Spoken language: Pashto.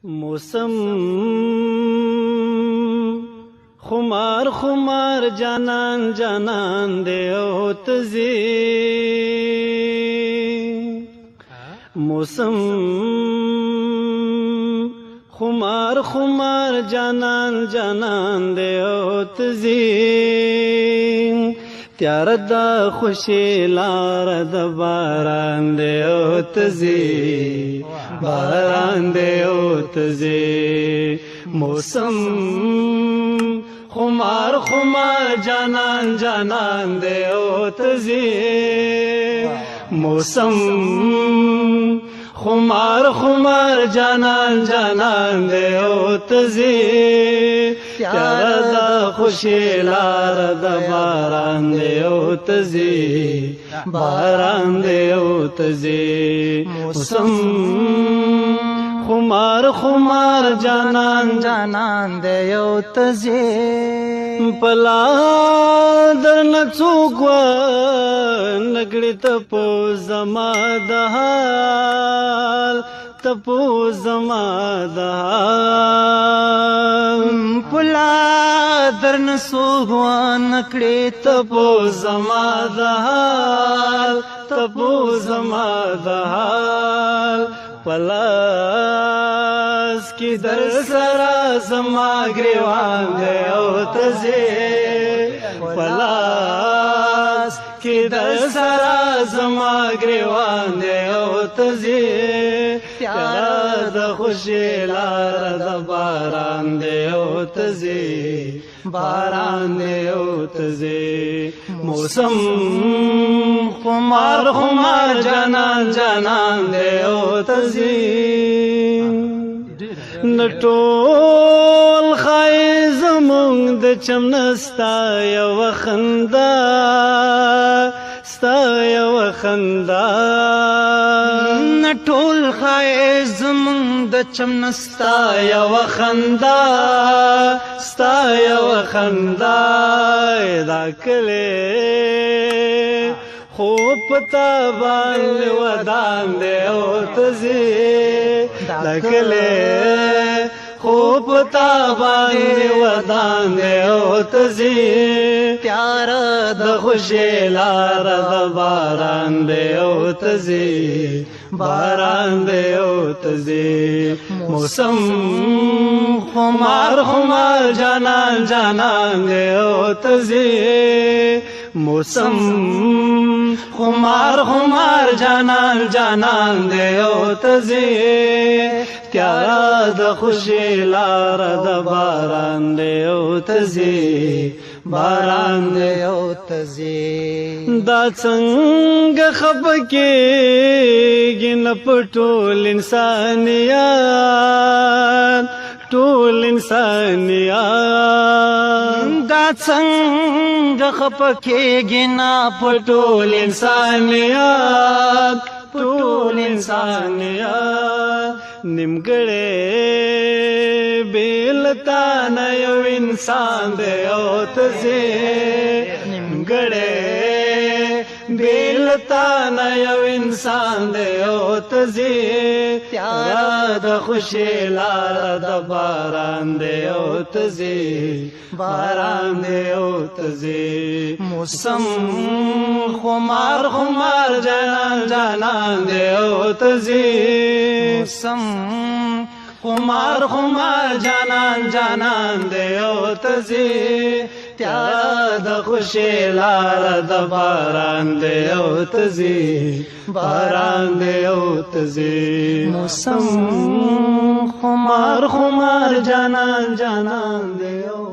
موسم خمار خمار جانان جانان دے او تزی موسم خمار خمار جانان جانان دے او تزی تیار دا خوشی لار دا باران دے او تزی باران دے او تزی موسم خمار خمار جانان جانان دے او تزی موسم خمار خمار جانان جانان دے او تزی تیارا دا خوشی لار دا باران دے او تزی باران دے او تزی موسم خمار خمار جانان جانان دے یو تزی پلا در نڅوک و نګړې تپو زما د حال تپو زما د حال پلا درن سوغوان کړې تپو زما د حال تپو زما د حال پلاس کی در سرا زما گریوان دے او تزی پلاس کی در سرا زما گریوان دے او تزی پیارا دا خوشی لار دا باران دے او تزی باران دے او تزی موسم خمار خمار جانان جانان دے او تزی نټول خای زمونږ د چمنستا یو خندا ستا یو خندا نټول خای زمونږ د چمنستا یو خندا ستا یو خندا دا کله خو پتا باندې ودان دے او تزی دا کله خو پتا باندې ودان دے او تزی پیار د خوشی لار د باران دے او تزی باران دے او تزی موسم خمار خمار جانان جانان دے او تزی موسم خمار خمار جانان جانان دے او تزی تیارا د خوشی لار د باران دے او تزی باران دے یو تزی دا څنګه خپکیږي نه پټول انسانیت ټول انسانیت دا څنګه خپکیږي نه ټول انسانیت ټول انسانیت نیمګړې بیلتا نه یو انسان دی او تزی نیمګړې بیلتا نه یو انسان دی او تزی تیارا د خوشی لار د باران دی او تزی باران دی او تزی موسم خمار خمار جانان جانان دے او تزی موسم خمار خمار جانان جانان دے او تزی تیارا د خوشی لار د باران دے او تزی باران دے او تزی موسم خمار خمار جانان جانان دے او